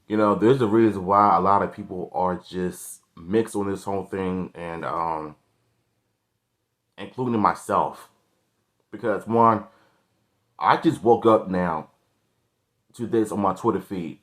There's a reason why a lot of people are just mixed on this whole thing, and including myself. Because one, I just woke up now to this on my Twitter feed,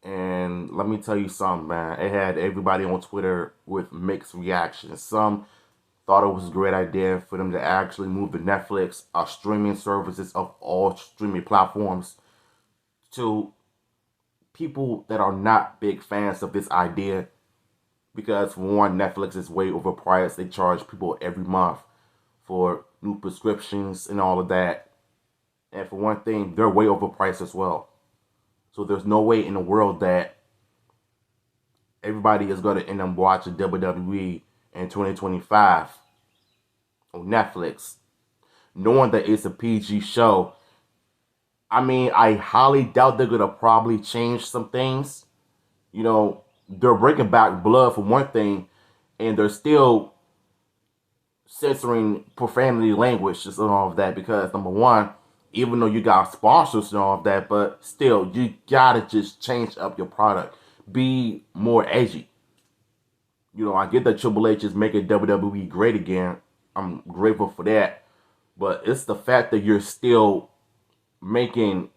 and let me tell you something, man. It had everybody on Twitter with mixed reactions. Some thought it was a great idea for them to actually move the Netflix streaming services of all streaming platforms to people that are not big fans of this idea because for one, Netflix is way overpriced. They charge people every month for new prescriptions and all of that. And for one thing, they're way overpriced as well. So there's no way in the world that everybody is going to end up watching WWE in 2025 on Netflix, knowing that it's a PG show. I mean, I highly doubt they're going to probably change some things. They're bringing back blood for one thing, and they're still censoring profanity language and all of that because number one, even though you got sponsors and all of that, but still you gotta just change up your product, be more edgy. I get that Triple H is making WWE great again. I'm grateful for that, but it's the fact that you're still making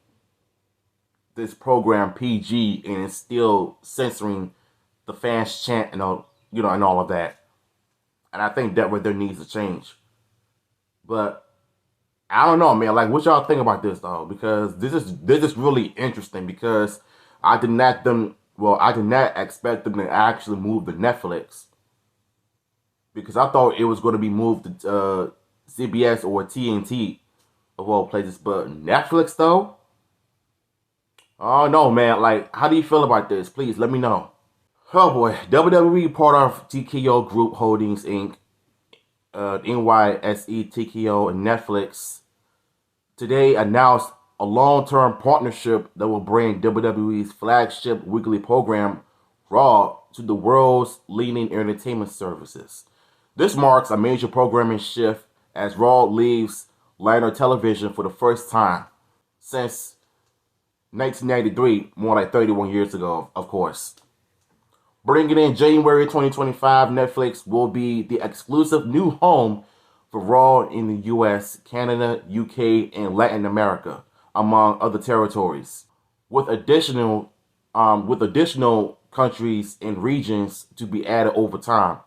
this program PG and it's still censoring the fans chant and and all of that. And I think that right there needs to change. But I don't know, man. Like, what y'all think about this though? Because this is really interesting. Because I did not expect them to actually move to Netflix. Because I thought it was going to be moved to CBS or TNT of all places. But Netflix though, oh no, man. Like, how do you feel about this? Please let me know. Oh boy, WWE part of TKO Group Holdings Inc. NYSE TKO and Netflix today announced a long-term partnership that will bring WWE's flagship weekly program, Raw, to the world's leading entertainment services. This marks a major programming shift as Raw leaves linear television for the first time since 1993, more like 31 years ago, of course. Bringing in January 2025, Netflix will be the exclusive new home for Raw in the US, Canada, UK, and Latin America, among other territories, with additional countries and regions to be added over time.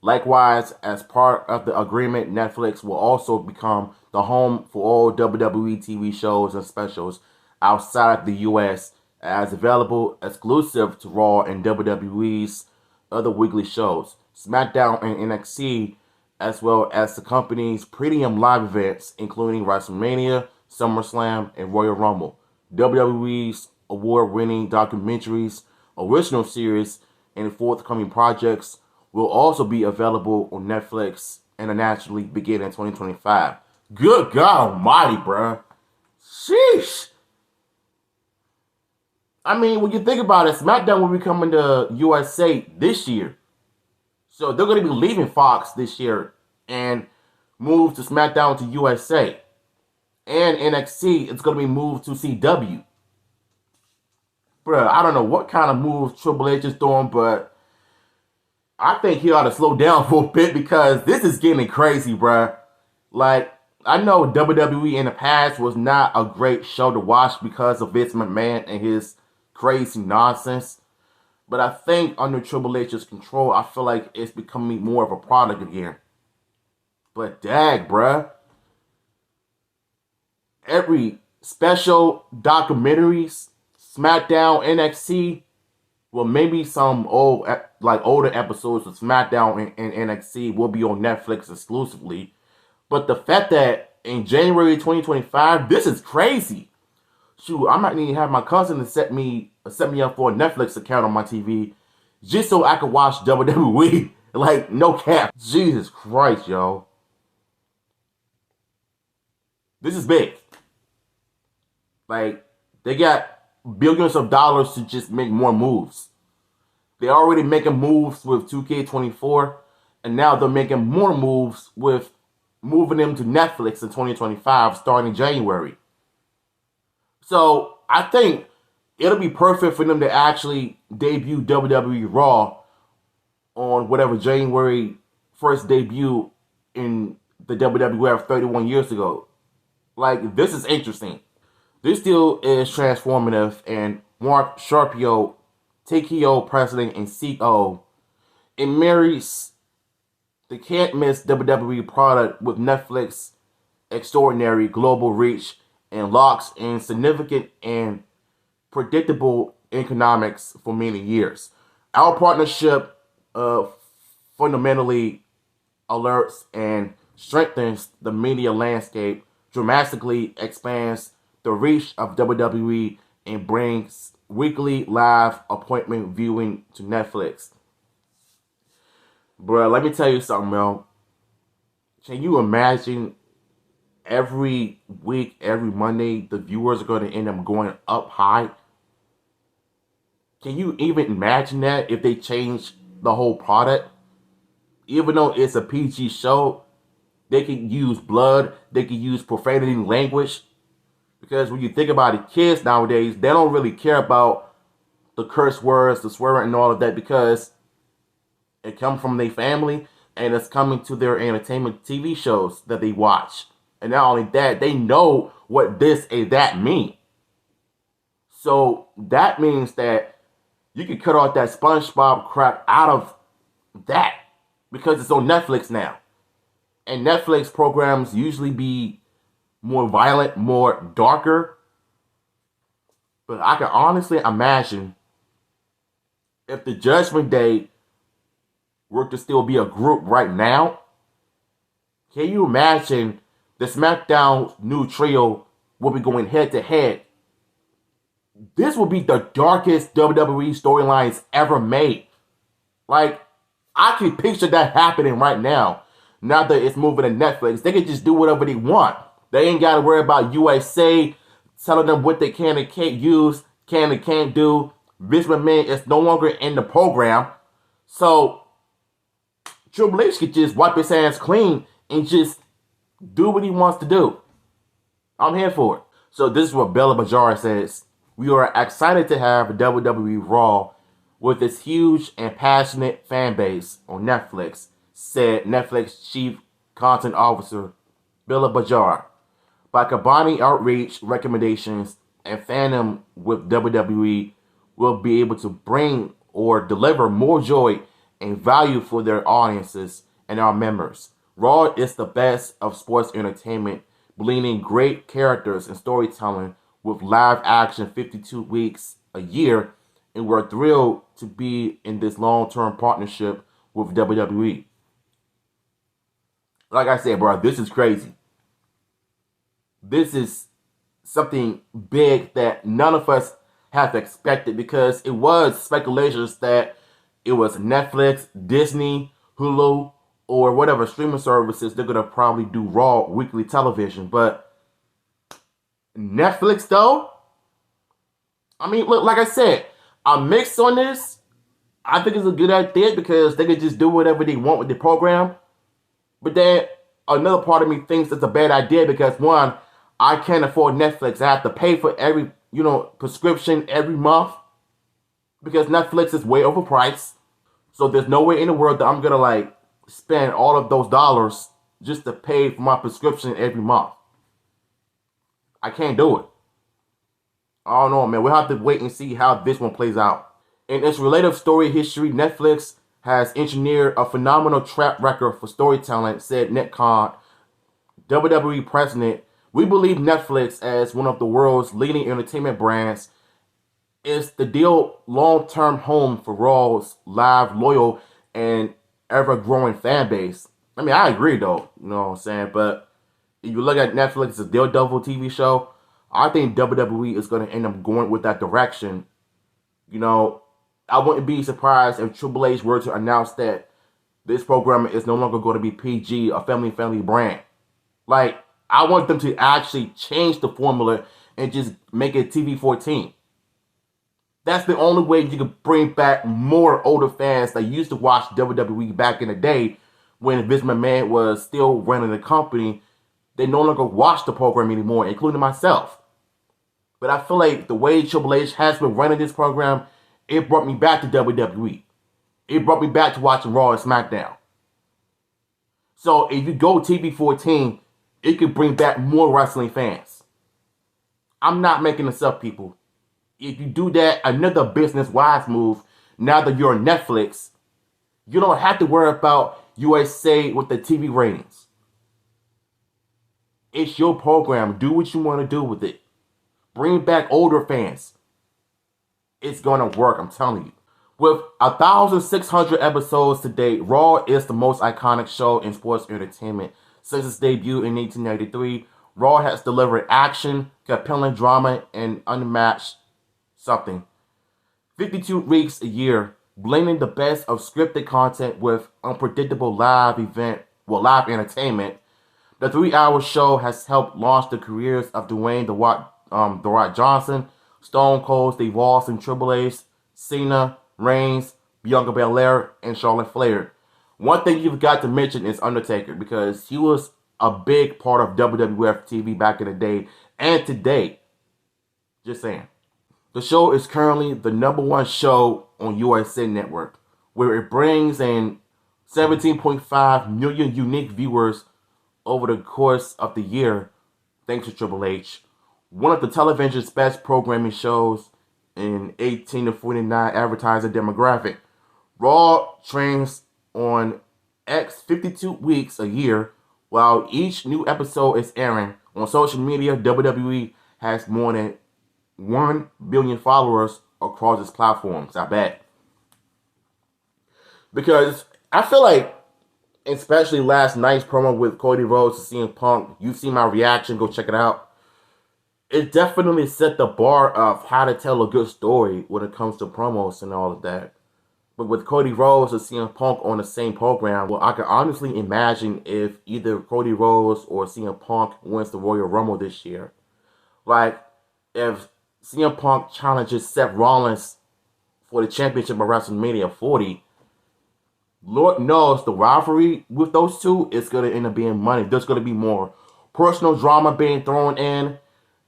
Likewise, as part of the agreement, Netflix will also become the home for all WWE TV shows and specials outside the US as available exclusive to Raw and WWE's other weekly shows, SmackDown and NXT, as well as the company's premium live events, including WrestleMania, SummerSlam, and Royal Rumble. WWE's award-winning documentaries, original series, and forthcoming projects will also be available on Netflix internationally beginning in 2025. Good God Almighty, bruh. Sheesh. I mean, when you think about it, SmackDown will be coming to USA this year. So they're going to be leaving Fox this year and move to SmackDown to USA. And NXT, it's going to be moved to CW. Bruh, I don't know what kind of moves Triple H is doing, but I think he ought to slow down for a bit because this is getting crazy, bruh. Like, I know WWE in the past was not a great show to watch because of Vince McMahon and his crazy nonsense. But I think under Triple H's control, I feel like it's becoming more of a product again. But dag, bruh. Every special documentaries, SmackDown, NXT, well, maybe some older episodes of SmackDown and NXT will be on Netflix exclusively. But the fact that in January 2025, this is crazy. Shoot, I might need to have my cousin to set me up for a Netflix account on my TV just so I could watch WWE. Like, no cap. Jesus Christ, yo. This is big. Like, they got billions of dollars to just make more moves. They're already making moves with 2K24, and now they're making more moves with moving them to Netflix in 2025, starting January. So I think it'll be perfect for them to actually debut WWE Raw on whatever January 1st debut in the WWF 31 years ago. Like, this is interesting. This deal is transformative, and Mark Sharpio, TKO president and CEO, it marries the can't miss WWE product with Netflix extraordinary global reach and locks in significant and predictable economics for many years. Our partnership fundamentally alerts and strengthens the media landscape, dramatically expands the reach of WWE, and brings weekly live appointment viewing to Netflix. Bruh, let me tell you something, bro. Can you imagine every week, every Monday, the viewers are going to end up going up high? Can you even imagine that if they change the whole product? Even though it's a PG show, they can use blood, they can use profanity language. Because when you think about it, kids nowadays, they don't really care about the curse words, the swearing, and all of that, because it comes from their family and it's coming to their entertainment TV shows that they watch. And not only that, they know what this and that mean. So that means that you can cut off that SpongeBob crap out of that, because it's on Netflix now. And Netflix programs usually be more violent, more darker. But I can honestly imagine if the Judgment Day were to still be a group right now, can you imagine the SmackDown new trio will be going head to head? This will be the darkest WWE storylines ever made. Like, I can picture that happening right now. Now that it's moving to Netflix, they can just do whatever they want. They ain't got to worry about USA telling them what they can and can't use, can and can't do. Vince McMahon is no longer in the program. So Triple H could just wipe his hands clean and just do what he wants to do. I'm here for it. So this is what Bella Bajar says. We are excited to have WWE RAW with its huge and passionate fan base on Netflix, said Netflix Chief Content Officer Bella Bajar. By combining outreach, recommendations, and fandom with WWE, we'll be able to bring or deliver more joy and value for their audiences and our members. Raw is the best of sports entertainment, blending great characters and storytelling with live action 52 weeks a year, and we're thrilled to be in this long-term partnership with WWE. Like I said, bro, this is crazy. This is something big that none of us have expected, because it was speculations that it was Netflix, Disney, Hulu, or whatever streaming services they're going to probably do Raw weekly television. But Netflix, though, I mean, look, like I said, I'm mixed on this. I think it's a good idea because they could just do whatever they want with the program. But then another part of me thinks it's a bad idea because, one, I can't afford Netflix. I have to pay for every, prescription every month because Netflix is way overpriced. So there's no way in the world that I'm going to, spend all of those dollars just to pay for my prescription every month. I can't do it. I don't know, man. We'll have to wait and see how this one plays out. In its related story history, Netflix has engineered a phenomenal track record for storytelling, said Nick Khan, WWE president. We believe Netflix, as one of the world's leading entertainment brands, is the deal long-term home for Raw's live, loyal, and ever-growing fan base. I mean, I agree, though. You know what I'm saying? But if you look at Netflix's Daredevil TV show, I think WWE is going to end up going with that direction. I wouldn't be surprised if Triple H were to announce that this program is no longer going to be PG, a family-friendly brand. I want them to actually change the formula and just make it TV-14. That's the only way you can bring back more older fans that used to watch WWE back in the day when Vince McMahon was still running the company. They no longer watch the program anymore, including myself. But I feel like the way Triple H has been running this program, it brought me back to WWE. It brought me back to watching Raw and SmackDown. So if you go TV 14, it could bring back more wrestling fans. I'm not making this up, people. If you do that, another business-wise move, now that you're on Netflix, you don't have to worry about USA with the TV ratings. It's your program. Do what you want to do with it. Bring back older fans. It's going to work, I'm telling you. With 1,600 episodes to date, Raw is the most iconic show in sports entertainment. Since its debut in 1893, Raw has delivered action, compelling drama, and unmatched something. 52 weeks a year, blending the best of scripted content with unpredictable live entertainment. The 3-hour show has helped launch the careers of Dwayne The Rock Johnson, Stone Cold Steve Austin, Triple H, Cena, Reigns, Bianca Belair, and Charlotte Flair. One thing you've got to mention is Undertaker, because he was a big part of WWF TV back in the day and today. Just saying. The show is currently the #1 show on USA Network, where it brings in 17.5 million unique viewers over the course of the year, thanks to Triple H. One of the television's best programming shows in 18 to 49 advertiser demographic. Raw trains on X 52 weeks a year, while each new episode is airing. On social media, WWE has more than 1 billion followers across its platforms, I bet. Because I feel like, especially last night's promo with Cody Rhodes to CM Punk, you see my reaction, go check it out. It definitely set the bar of how to tell a good story when it comes to promos and all of that. But with Cody Rhodes and CM Punk on the same program, well, I can honestly imagine if either Cody Rhodes or CM Punk wins the Royal Rumble this year. Like, if CM Punk challenges Seth Rollins for the championship of WrestleMania 40, Lord knows the rivalry with those two is going to end up being money. There's going to be more personal drama being thrown in.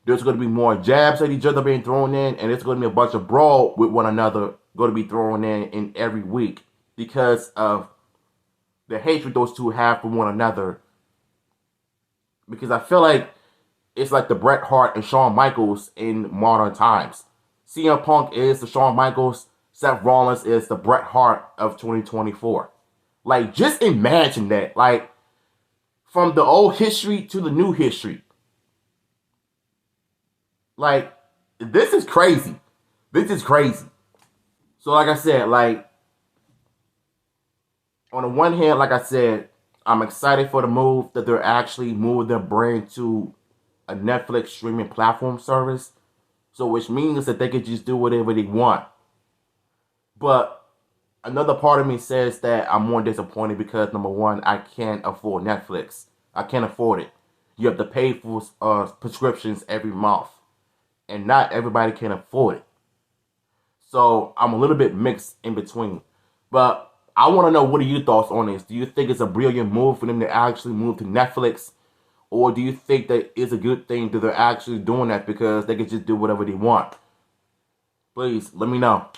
There's going to be more jabs at each other being thrown in, and there's going to be a bunch of brawl with one another going to be thrown in every week because of the hatred those two have for one another. Because I feel like it's like the Bret Hart and Shawn Michaels in modern times. CM Punk is the Shawn Michaels, Seth Rollins is the Bret Hart of 2024. Like, just imagine that. Like, from the old history to the new history. Like, this is crazy. This is crazy. So, like I said, like, on the one hand, like I said, I'm excited for the move that they're actually moving their brand to a Netflix streaming platform service. So, which means that they could just do whatever they want. But another part of me says that I'm more disappointed because, number one, I can't afford Netflix. I can't afford it. You have to pay for prescriptions every month. And not everybody can afford it. So I'm a little bit mixed in between. But I want to know, what are your thoughts on this? Do you think it's a brilliant move for them to actually move to Netflix? Or do you think that it's a good thing that they're actually doing that because they can just do whatever they want? Please, let me know.